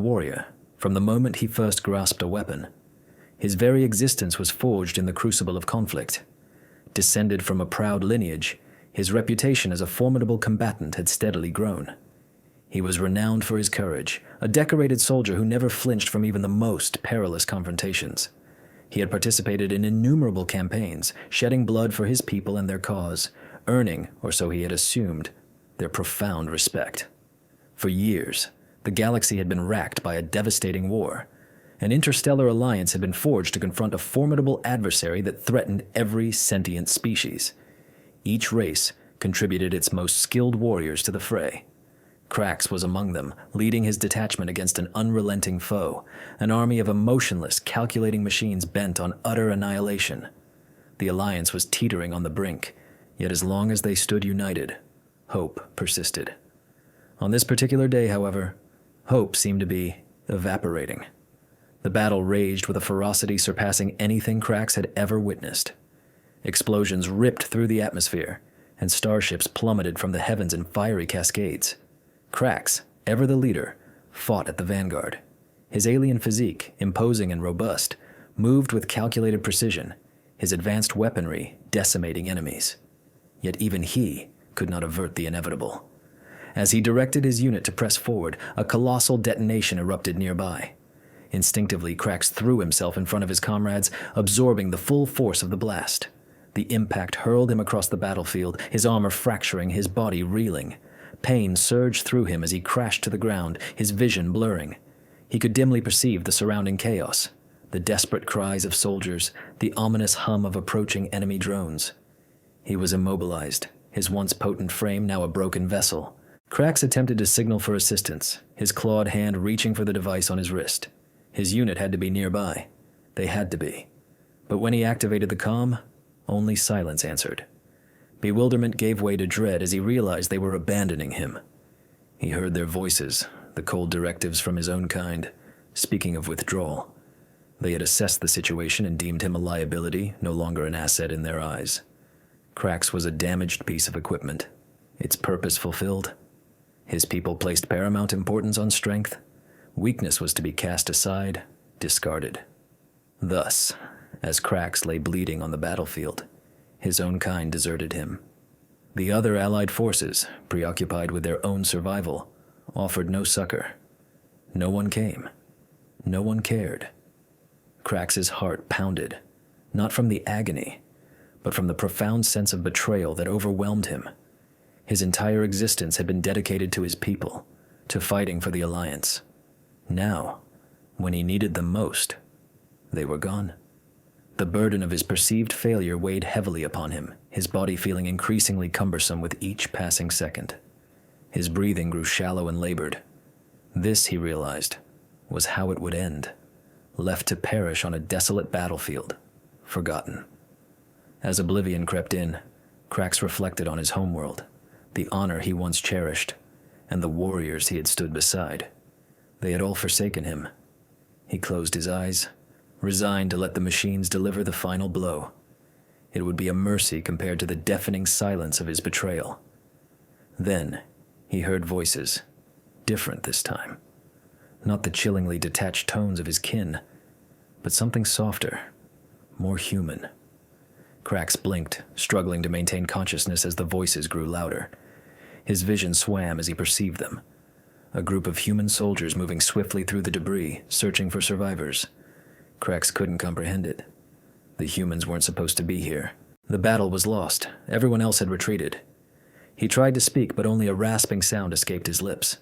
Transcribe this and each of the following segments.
Warrior, from the moment he first grasped a weapon. His very existence was forged in the crucible of conflict. Descended from a proud lineage, his reputation as a formidable combatant had steadily grown. He was renowned for his courage, a decorated soldier who never flinched from even the most perilous confrontations. He had participated in innumerable campaigns, shedding blood for his people and their cause, earning, or so he had assumed, their profound respect. For years, the galaxy had been racked by a devastating war. An interstellar alliance had been forged to confront a formidable adversary that threatened every sentient species. Each race contributed its most skilled warriors to the fray. Krax was among them, leading his detachment against an unrelenting foe, an army of emotionless, calculating machines bent on utter annihilation. The alliance was teetering on the brink, yet as long as they stood united, hope persisted. On this particular day, however, hope seemed to be evaporating. The battle raged with a ferocity surpassing anything Krax had ever witnessed. Explosions ripped through the atmosphere, and starships plummeted from the heavens in fiery cascades. Krax, ever the leader, fought at the vanguard. His alien physique, imposing and robust, moved with calculated precision, his advanced weaponry decimating enemies. Yet even he could not avert the inevitable. As he directed his unit to press forward, a colossal detonation erupted nearby. Instinctively, Krax threw himself in front of his comrades, absorbing the full force of the blast. The impact hurled him across the battlefield, his armor fracturing, his body reeling. Pain surged through him as he crashed to the ground, his vision blurring. He could dimly perceive the surrounding chaos, the desperate cries of soldiers, the ominous hum of approaching enemy drones. He was immobilized, his once potent frame now a broken vessel. Krax attempted to signal for assistance, his clawed hand reaching for the device on his wrist. His unit had to be nearby. They had to be. But when he activated the comm, only silence answered. Bewilderment gave way to dread as he realized they were abandoning him. He heard their voices, the cold directives from his own kind, speaking of withdrawal. They had assessed the situation and deemed him a liability, no longer an asset in their eyes. Krax was a damaged piece of equipment. Its purpose fulfilled. His people placed paramount importance on strength. Weakness was to be cast aside, discarded. Thus, as Krax lay bleeding on the battlefield, his own kind deserted him. The other allied forces, preoccupied with their own survival, offered no succor. No one came. No one cared. Krax's heart pounded, not from the agony, but from the profound sense of betrayal that overwhelmed him. His entire existence had been dedicated to his people, to fighting for the Alliance. Now, when he needed them most, they were gone. The burden of his perceived failure weighed heavily upon him, his body feeling increasingly cumbersome with each passing second. His breathing grew shallow and labored. This, he realized, was how it would end, left to perish on a desolate battlefield, forgotten. As oblivion crept in, Krax reflected on his homeworld, the honor he once cherished, and the warriors he had stood beside. They had all forsaken him. He closed his eyes, resigned to let the machines deliver the final blow. It would be a mercy compared to the deafening silence of his betrayal. Then, he heard voices, different this time. Not the chillingly detached tones of his kin, but something softer, more human. Krax blinked, struggling to maintain consciousness as the voices grew louder. His vision swam as he perceived them. A group of human soldiers moving swiftly through the debris, searching for survivors. Krax couldn't comprehend it. The humans weren't supposed to be here. The battle was lost. Everyone else had retreated. He tried to speak, but only a rasping sound escaped his lips.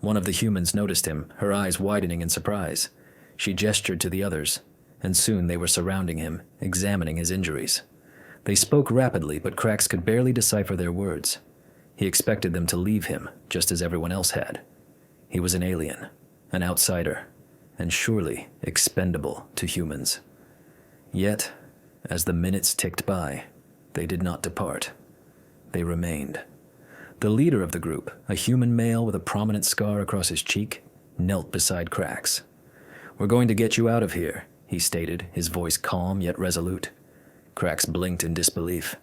One of the humans noticed him, her eyes widening in surprise. She gestured to the others, and soon they were surrounding him, examining his injuries. They spoke rapidly, but Krax could barely decipher their words. He expected them to leave him, just as everyone else had. He was an alien, an outsider, and surely expendable to humans. Yet, as the minutes ticked by, they did not depart. They remained. The leader of the group, a human male with a prominent scar across his cheek, knelt beside Krax. "We're going to get you out of here," he stated, his voice calm yet resolute. Krax blinked in disbelief.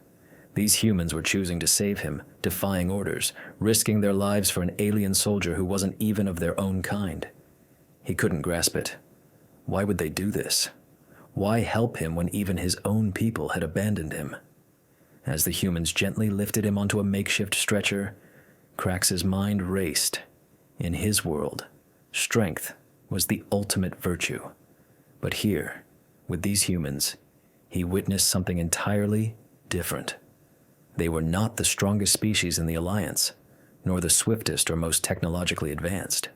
These humans were choosing to save him, defying orders, risking their lives for an alien soldier who wasn't even of their own kind. He couldn't grasp it. Why would they do this? Why help him when even his own people had abandoned him? As the humans gently lifted him onto a makeshift stretcher, Krax's mind raced. In his world, strength was the ultimate virtue. But here, with these humans, he witnessed something entirely different. They were not the strongest species in the Alliance, nor the swiftest or most technologically advanced.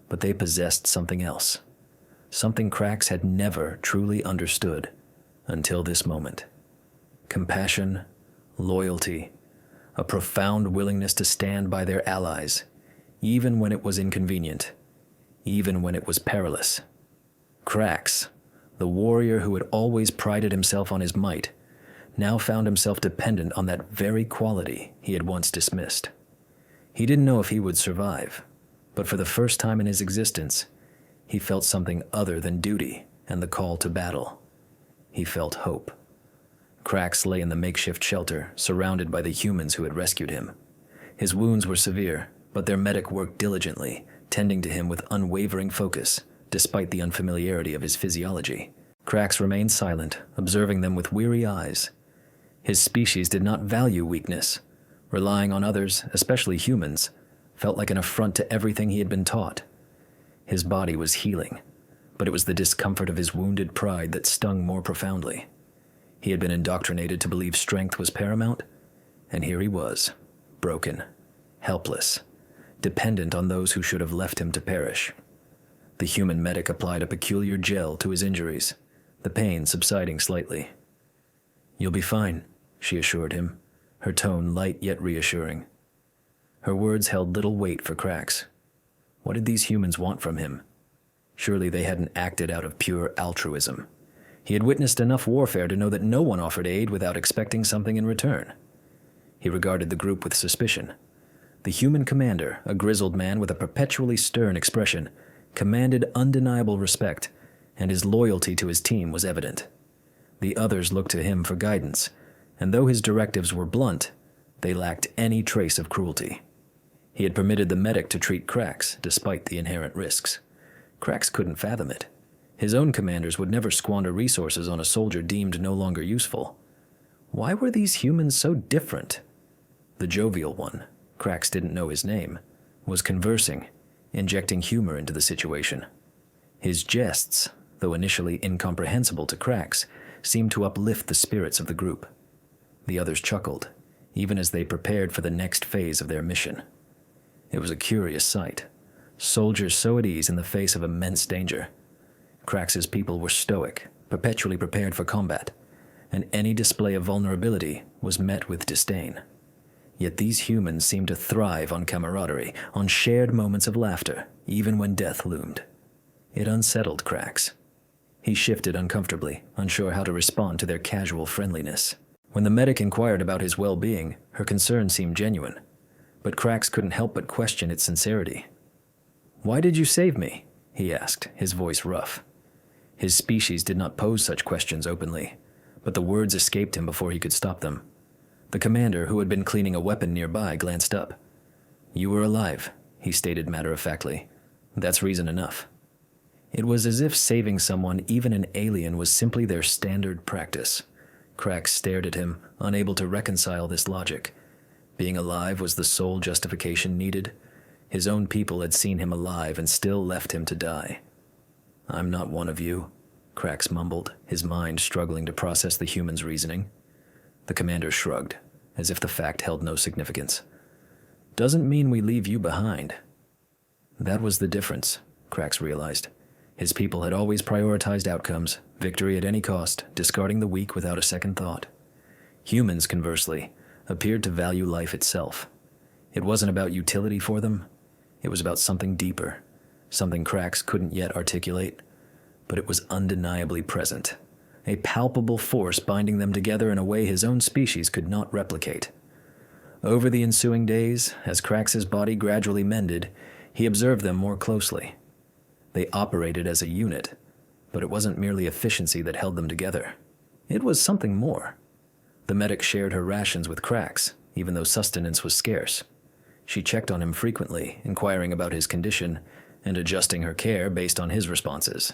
But they possessed something else. Something Krax had never truly understood until this moment. Compassion, loyalty, a profound willingness to stand by their allies, even when it was inconvenient, even when it was perilous. Krax, the warrior who had always prided himself on his might, now found himself dependent on that very quality he had once dismissed. He didn't know if he would survive, but for the first time in his existence, he felt something other than duty and the call to battle. He felt hope. Krax lay in the makeshift shelter, surrounded by the humans who had rescued him. His wounds were severe, but their medic worked diligently, tending to him with unwavering focus, despite the unfamiliarity of his physiology. Krax remained silent, observing them with weary eyes. His species did not value weakness. Relying on others, especially humans, felt like an affront to everything he had been taught. His body was healing, but it was the discomfort of his wounded pride that stung more profoundly. He had been indoctrinated to believe strength was paramount, and here he was, broken, helpless, dependent on those who should have left him to perish. The human medic applied a peculiar gel to his injuries, the pain subsiding slightly. "You'll be fine," she assured him, her tone light yet reassuring. Her words held little weight for Krax. What did these humans want from him? Surely they hadn't acted out of pure altruism. He had witnessed enough warfare to know that no one offered aid without expecting something in return. He regarded the group with suspicion. The human commander, a grizzled man with a perpetually stern expression, commanded undeniable respect, and his loyalty to his team was evident. The others looked to him for guidance, and though his directives were blunt, they lacked any trace of cruelty. He had permitted the medic to treat Krax, despite the inherent risks. Krax couldn't fathom it. His own commanders would never squander resources on a soldier deemed no longer useful. Why were these humans so different? The jovial one, Krax didn't know his name, was conversing, injecting humor into the situation. His jests, though initially incomprehensible to Krax, seemed to uplift the spirits of the group. The others chuckled, even as they prepared for the next phase of their mission. It was a curious sight. Soldiers so at ease in the face of immense danger. Krax's people were stoic, perpetually prepared for combat, and any display of vulnerability was met with disdain. Yet these humans seemed to thrive on camaraderie, on shared moments of laughter, even when death loomed. It unsettled Krax. He shifted uncomfortably, unsure how to respond to their casual friendliness. When the medic inquired about his well-being, her concern seemed genuine, but Krax couldn't help but question its sincerity. "Why did you save me?" he asked, his voice rough. His species did not pose such questions openly, but the words escaped him before he could stop them. The commander, who had been cleaning a weapon nearby, glanced up. "You were alive," he stated matter-of-factly. "That's reason enough." It was as if saving someone, even an alien, was simply their standard practice. Krax stared at him, unable to reconcile this logic. Being alive was the sole justification needed. His own people had seen him alive and still left him to die. "I'm not one of you," Krax mumbled, his mind struggling to process the human's reasoning. The commander shrugged, as if the fact held no significance. "Doesn't mean we leave you behind." That was the difference, Krax realized. His people had always prioritized outcomes, victory at any cost, discarding the weak without a second thought. Humans, conversely, appeared to value life itself. It wasn't about utility for them. It was about something deeper, something Krax couldn't yet articulate, but it was undeniably present, a palpable force binding them together in a way his own species could not replicate. Over the ensuing days, as Krax's body gradually mended, he observed them more closely. They operated as a unit, but it wasn't merely efficiency that held them together. It was something more. The medic shared her rations with Krax, even though sustenance was scarce. She checked on him frequently, inquiring about his condition, and adjusting her care based on his responses.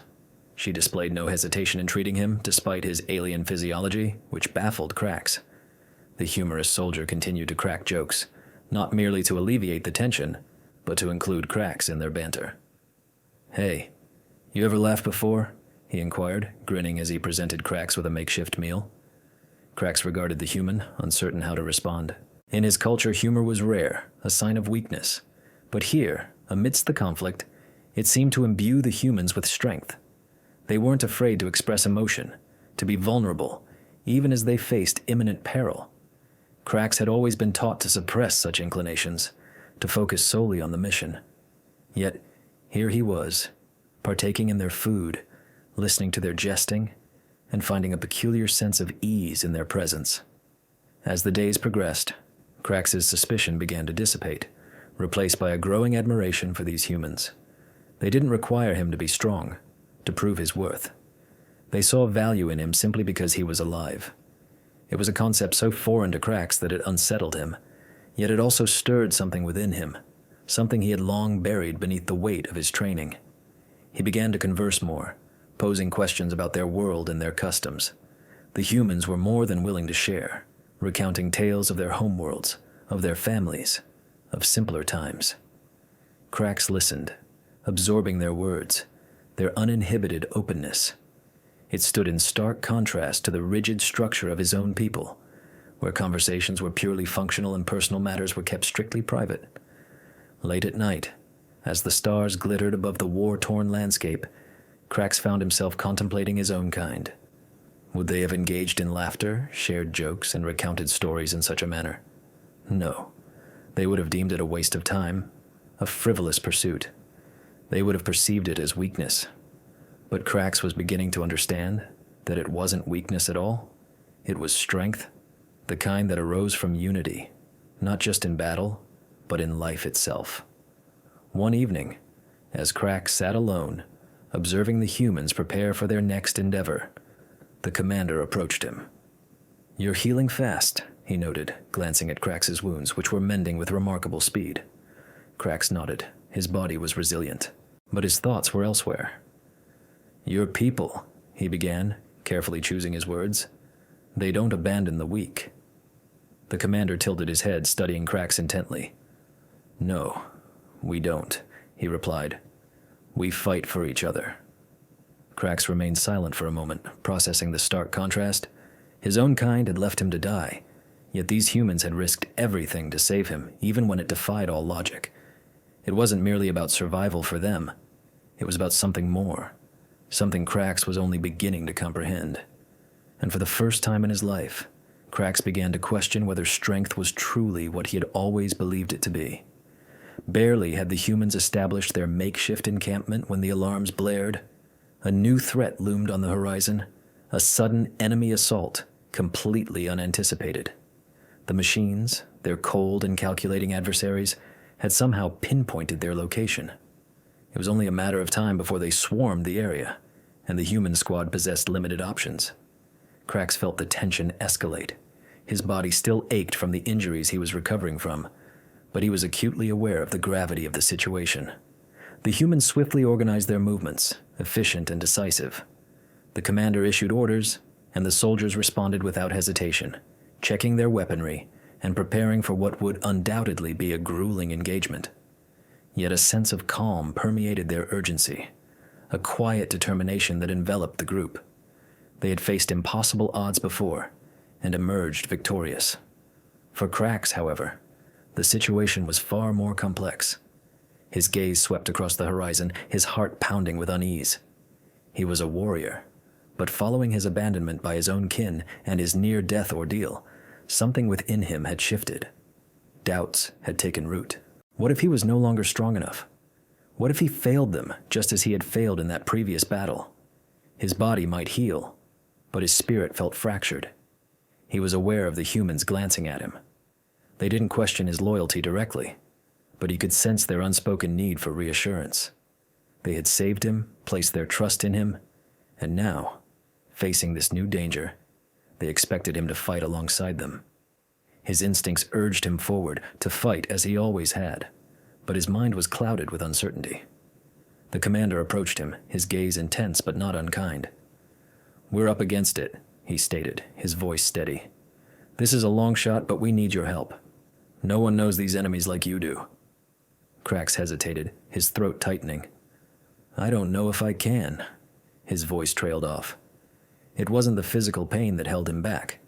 She displayed no hesitation in treating him, despite his alien physiology, which baffled Krax. The humorous soldier continued to crack jokes, not merely to alleviate the tension, but to include Krax in their banter. "Hey, you ever laughed before?" he inquired, grinning as he presented Krax with a makeshift meal. Krax regarded the human, uncertain how to respond. In his culture, humor was rare, a sign of weakness. But here, amidst the conflict, it seemed to imbue the humans with strength. They weren't afraid to express emotion, to be vulnerable, even as they faced imminent peril. Krax had always been taught to suppress such inclinations, to focus solely on the mission. Yet, here he was, partaking in their food, listening to their jesting, and finding a peculiar sense of ease in their presence. As the days progressed, Krax's suspicion began to dissipate, replaced by a growing admiration for these humans. They didn't require him to be strong, to prove his worth. They saw value in him simply because he was alive. It was a concept so foreign to Krax that it unsettled him, yet it also stirred something within him, something he had long buried beneath the weight of his training. He began to converse more, posing questions about their world and their customs. The humans were more than willing to share, recounting tales of their homeworlds, of their families, of simpler times. Krax listened, absorbing their words, their uninhibited openness. It stood in stark contrast to the rigid structure of his own people, where conversations were purely functional and personal matters were kept strictly private. Late at night, as the stars glittered above the war-torn landscape, Krax found himself contemplating his own kind. Would they have engaged in laughter, shared jokes, and recounted stories in such a manner? No. They would have deemed it a waste of time, a frivolous pursuit. They would have perceived it as weakness. But Krax was beginning to understand that it wasn't weakness at all. It was strength, the kind that arose from unity, not just in battle, but in life itself. One evening, as Krax sat alone, observing the humans prepare for their next endeavor, the commander approached him. "You're healing fast," he noted, glancing at Krax's wounds, which were mending with remarkable speed. Krax nodded. His body was resilient, but his thoughts were elsewhere. "Your people," he began, carefully choosing his words. "They don't abandon the weak." The commander tilted his head, studying Krax intently. "No, we don't," he replied. "We fight for each other." Krax remained silent for a moment, processing the stark contrast. His own kind had left him to die, yet these humans had risked everything to save him, even when it defied all logic. It wasn't merely about survival for them. It was about something more, something Krax was only beginning to comprehend. And for the first time in his life, Krax began to question whether strength was truly what he had always believed it to be. Barely had the humans established their makeshift encampment when the alarms blared. A new threat loomed on the horizon, a sudden enemy assault, completely unanticipated. The machines, their cold and calculating adversaries, had somehow pinpointed their location. It was only a matter of time before they swarmed the area, and the human squad possessed limited options. Krax felt the tension escalate. His body still ached from the injuries he was recovering from, but he was acutely aware of the gravity of the situation. The humans swiftly organized their movements, efficient and decisive. The commander issued orders, and the soldiers responded without hesitation, checking their weaponry and preparing for what would undoubtedly be a grueling engagement. Yet a sense of calm permeated their urgency, a quiet determination that enveloped the group. They had faced impossible odds before and emerged victorious. For Krax, however, the situation was far more complex. His gaze swept across the horizon, his heart pounding with unease. He was a warrior, but following his abandonment by his own kin and his near-death ordeal, something within him had shifted. Doubts had taken root. What if he was no longer strong enough? What if he failed them, just as he had failed in that previous battle? His body might heal, but his spirit felt fractured. He was aware of the humans glancing at him. They didn't question his loyalty directly, but he could sense their unspoken need for reassurance. They had saved him, placed their trust in him, and now, facing this new danger, they expected him to fight alongside them. His instincts urged him forward, to fight as he always had, but his mind was clouded with uncertainty. The commander approached him, his gaze intense but not unkind. "We're up against it," he stated, his voice steady. "This is a long shot, but we need your help. No one knows these enemies like you do." Krax hesitated, his throat tightening. "I don't know if I can." His voice trailed off. It wasn't the physical pain that held him back,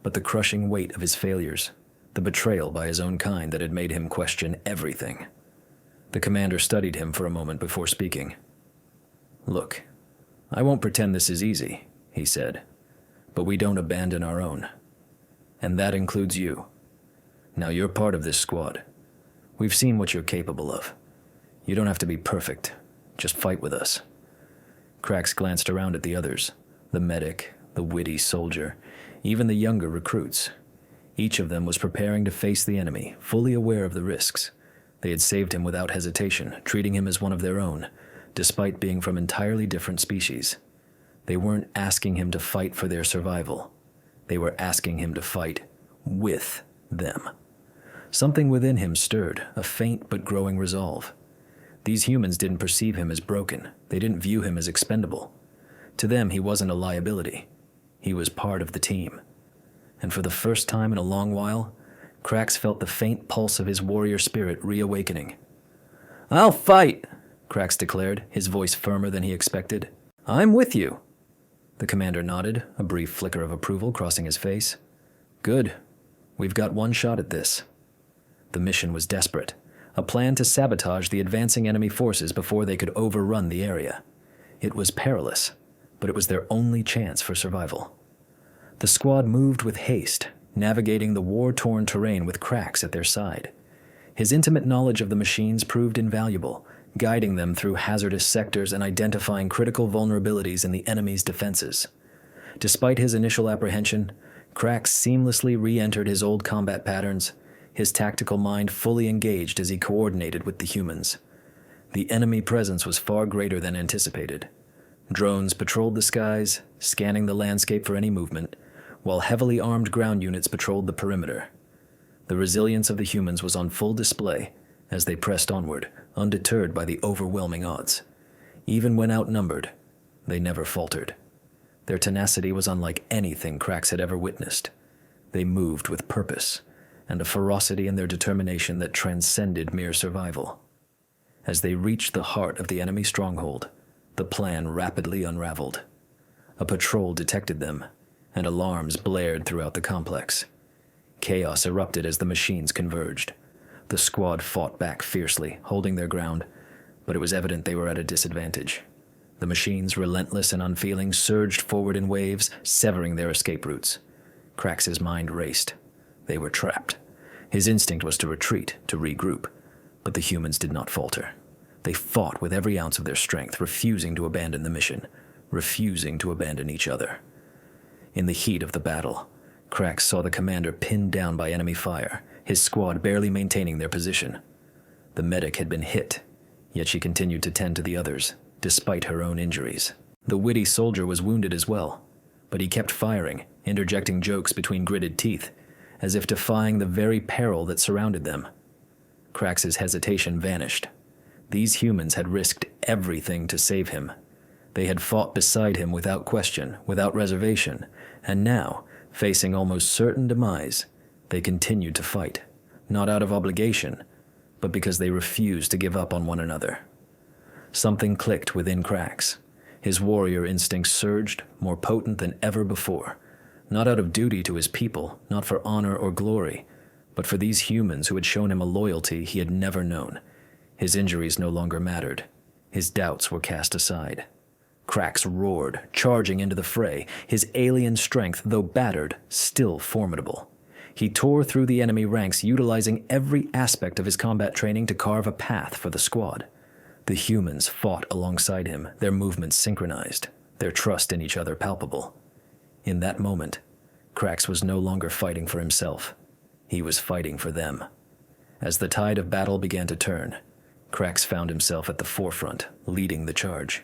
but the crushing weight of his failures, the betrayal by his own kind that had made him question everything. The commander studied him for a moment before speaking. "Look, I won't pretend this is easy," he said, "but we don't abandon our own. And that includes you. Now you're part of this squad. We've seen what you're capable of. You don't have to be perfect. Just fight with us." Krax glanced around at the others, the medic, the witty soldier, even the younger recruits. Each of them was preparing to face the enemy, fully aware of the risks. They had saved him without hesitation, treating him as one of their own, despite being from entirely different species. They weren't asking him to fight for their survival. They were asking him to fight with them. Something within him stirred, a faint but growing resolve. These humans didn't perceive him as broken. They didn't view him as expendable. To them, he wasn't a liability. He was part of the team. And for the first time in a long while, Krax felt the faint pulse of his warrior spirit reawakening. "I'll fight," Krax declared, his voice firmer than he expected. "I'm with you." The commander nodded, a brief flicker of approval crossing his face. "Good. We've got one shot at this." The mission was desperate, a plan to sabotage the advancing enemy forces before they could overrun the area. It was perilous, but it was their only chance for survival. The squad moved with haste, navigating the war-torn terrain with Krax at their side. His intimate knowledge of the machines proved invaluable, guiding them through hazardous sectors and identifying critical vulnerabilities in the enemy's defenses. Despite his initial apprehension, Krax seamlessly re-entered his old combat patterns, his tactical mind fully engaged as he coordinated with the humans. The enemy presence was far greater than anticipated. Drones patrolled the skies, scanning the landscape for any movement, while heavily armed ground units patrolled the perimeter. The resilience of the humans was on full display as they pressed onward, undeterred by the overwhelming odds. Even when outnumbered, they never faltered. Their tenacity was unlike anything Krax had ever witnessed. They moved with purpose, and a ferocity in their determination that transcended mere survival. As they reached the heart of the enemy stronghold, the plan rapidly unraveled. A patrol detected them, and alarms blared throughout the complex. Chaos erupted as the machines converged. The squad fought back fiercely, holding their ground, but it was evident they were at a disadvantage. The machines, relentless and unfeeling, surged forward in waves, severing their escape routes. Krax's mind raced. They were trapped. His instinct was to retreat, to regroup, but the humans did not falter. They fought with every ounce of their strength, refusing to abandon the mission, refusing to abandon each other. In the heat of the battle, Krax saw the commander pinned down by enemy fire, his squad barely maintaining their position. The medic had been hit, yet she continued to tend to the others, despite her own injuries. The witty soldier was wounded as well, but he kept firing, interjecting jokes between gritted teeth, as if defying the very peril that surrounded them. Krax's hesitation vanished. These humans had risked everything to save him. They had fought beside him without question, without reservation, and now, facing almost certain demise, they continued to fight, not out of obligation, but because they refused to give up on one another. Something clicked within Krax. His warrior instincts surged, more potent than ever before, not out of duty to his people, not for honor or glory, but for these humans who had shown him a loyalty he had never known. His injuries no longer mattered. His doubts were cast aside. Krax roared, charging into the fray, his alien strength, though battered, still formidable. He tore through the enemy ranks, utilizing every aspect of his combat training to carve a path for the squad. The humans fought alongside him, their movements synchronized, their trust in each other palpable. In that moment, Krax was no longer fighting for himself. He was fighting for them. As the tide of battle began to turn, Krax found himself at the forefront, leading the charge.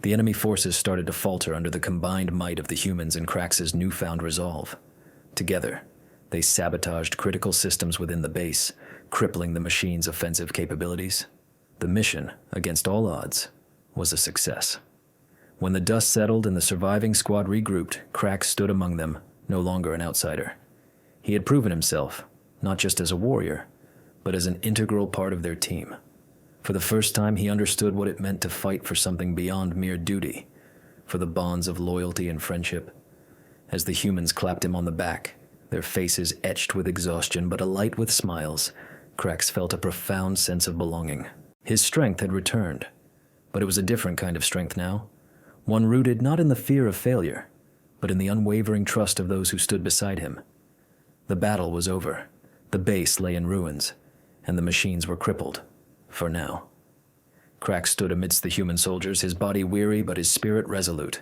The enemy forces started to falter under the combined might of the humans and Krax's newfound resolve. Together, they sabotaged critical systems within the base, crippling the machine's offensive capabilities. The mission, against all odds, was a success. When the dust settled and the surviving squad regrouped, Crax stood among them, no longer an outsider. He had proven himself, not just as a warrior, but as an integral part of their team. For the first time, he understood what it meant to fight for something beyond mere duty, for the bonds of loyalty and friendship. As the humans clapped him on the back, their faces etched with exhaustion but alight with smiles, Crax felt a profound sense of belonging. His strength had returned, but it was a different kind of strength now, one rooted not in the fear of failure, but in the unwavering trust of those who stood beside him. The battle was over, the base lay in ruins, and the machines were crippled, for now. Crax stood amidst the human soldiers, his body weary but his spirit resolute.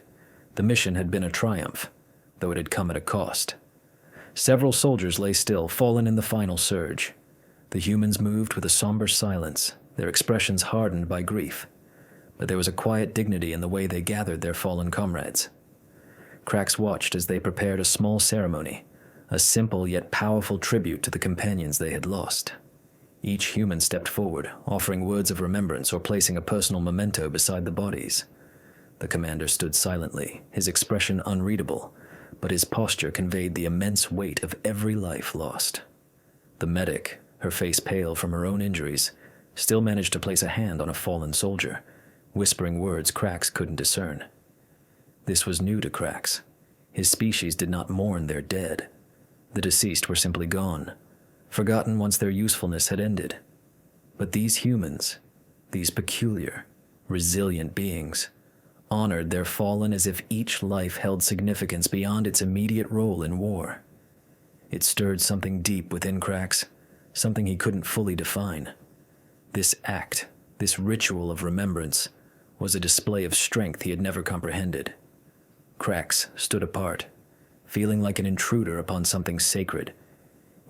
The mission had been a triumph, though it had come at a cost. Several soldiers lay still, fallen in the final surge. The humans moved with a somber silence, their expressions hardened by grief. But there was a quiet dignity in the way they gathered their fallen comrades. Crax watched as they prepared a small ceremony, a simple yet powerful tribute to the companions they had lost. Each human stepped forward, offering words of remembrance or placing a personal memento beside the bodies. The commander stood silently, his expression unreadable, but his posture conveyed the immense weight of every life lost. The medic, her face pale from her own injuries, still managed to place a hand on a fallen soldier, whispering words Crax couldn't discern. This was new to Crax. His species did not mourn their dead. The deceased were simply gone, forgotten once their usefulness had ended. But these humans, these peculiar, resilient beings, honored their fallen as if each life held significance beyond its immediate role in war. It stirred something deep within Crax, something he couldn't fully define. This act, this ritual of remembrance, was a display of strength he had never comprehended. Crax stood apart, feeling like an intruder upon something sacred,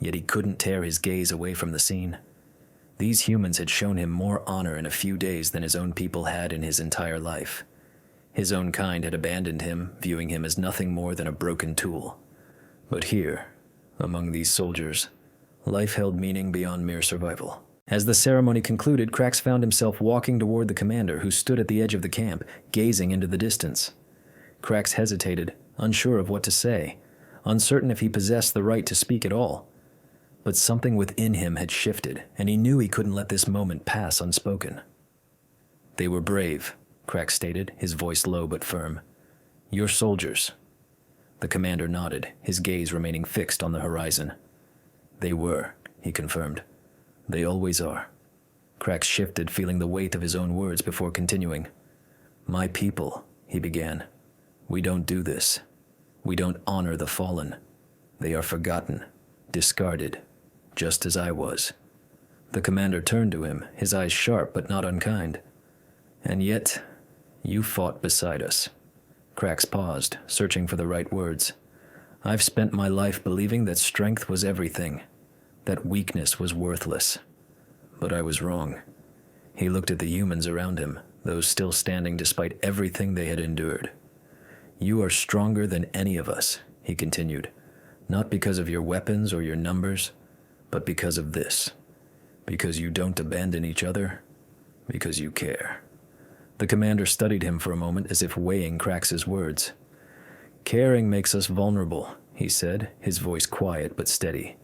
yet he couldn't tear his gaze away from the scene. These humans had shown him more honor in a few days than his own people had in his entire life. His own kind had abandoned him, viewing him as nothing more than a broken tool. But here, among these soldiers, life held meaning beyond mere survival. As the ceremony concluded, Crax found himself walking toward the commander, who stood at the edge of the camp, gazing into the distance. Crax hesitated, unsure of what to say, uncertain if he possessed the right to speak at all. But something within him had shifted, and he knew he couldn't let this moment pass unspoken. "They were brave," Crax stated, his voice low but firm. "You're soldiers." The commander nodded, his gaze remaining fixed on the horizon. "They were," he confirmed. "They always are." Crax shifted, feeling the weight of his own words before continuing. "My people," he began. "We don't do this. We don't honor the fallen. They are forgotten, discarded, just as I was." The commander turned to him, his eyes sharp but not unkind. "And yet, you fought beside us." Crax paused, searching for the right words. "I've spent my life believing that strength was everything, that weakness was worthless. But I was wrong." He looked at the humans around him, those still standing despite everything they had endured. "You are stronger than any of us," he continued, "not because of your weapons or your numbers, but because of this. Because you don't abandon each other, because you care." The commander studied him for a moment as if weighing Crax's words. "Caring makes us vulnerable," he said, his voice quiet but steady.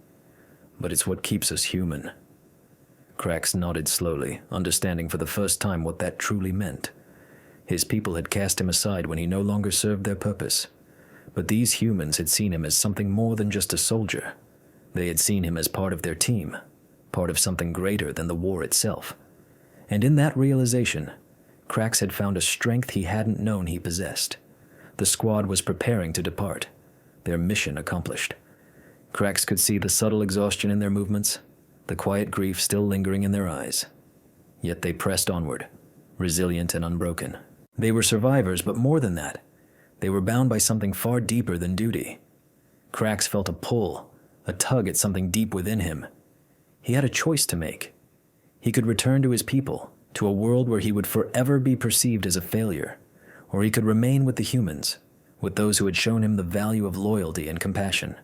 "But it's what keeps us human." Crax nodded slowly, understanding for the first time what that truly meant. His people had cast him aside when he no longer served their purpose. But these humans had seen him as something more than just a soldier. They had seen him as part of their team, part of something greater than the war itself. And in that realization, Crax had found a strength he hadn't known he possessed. The squad was preparing to depart, their mission accomplished. Crax could see the subtle exhaustion in their movements, the quiet grief still lingering in their eyes. Yet they pressed onward, resilient and unbroken. They were survivors, but more than that, they were bound by something far deeper than duty. Crax felt a pull, a tug at something deep within him. He had a choice to make. He could return to his people, to a world where he would forever be perceived as a failure, or he could remain with the humans, with those who had shown him the value of loyalty and compassion.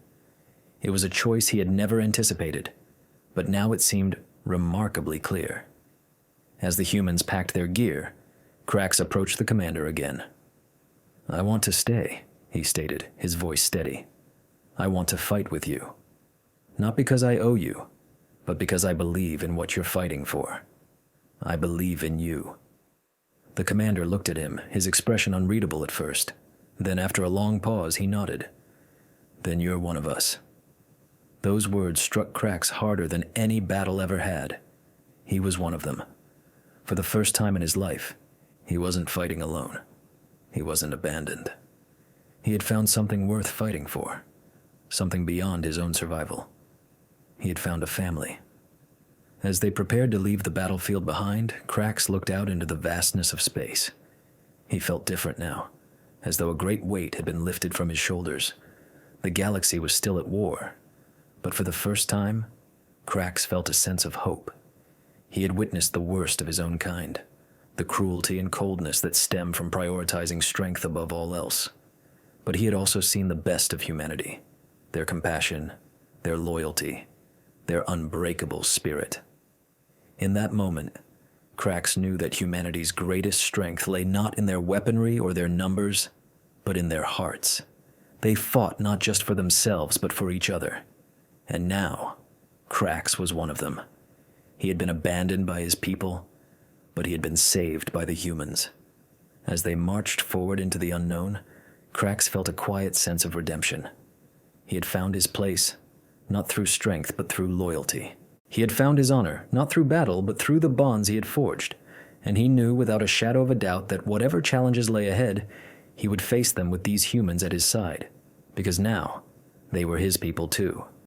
It was a choice he had never anticipated, but now it seemed remarkably clear. As the humans packed their gear, Krax approached the commander again. "I want to stay," he stated, his voice steady. "I want to fight with you. Not because I owe you, but because I believe in what you're fighting for. I believe in you." The commander looked at him, his expression unreadable at first. Then, after a long pause, he nodded. "Then you're one of us." Those words struck Krax harder than any battle ever had. He was one of them. For the first time in his life, he wasn't fighting alone. He wasn't abandoned. He had found something worth fighting for, something beyond his own survival. He had found a family. As they prepared to leave the battlefield behind, Krax looked out into the vastness of space. He felt different now, as though a great weight had been lifted from his shoulders. The galaxy was still at war, but for the first time, Krax felt a sense of hope. He had witnessed the worst of his own kind, the cruelty and coldness that stem from prioritizing strength above all else. But he had also seen the best of humanity, their compassion, their loyalty, their unbreakable spirit. In that moment, Krax knew that humanity's greatest strength lay not in their weaponry or their numbers, but in their hearts. They fought not just for themselves, but for each other. And now, Krax was one of them. He had been abandoned by his people, but he had been saved by the humans. As they marched forward into the unknown, Krax felt a quiet sense of redemption. He had found his place, not through strength, but through loyalty. He had found his honor, not through battle, but through the bonds he had forged, and he knew without a shadow of a doubt that whatever challenges lay ahead, he would face them with these humans at his side, because now they were his people too.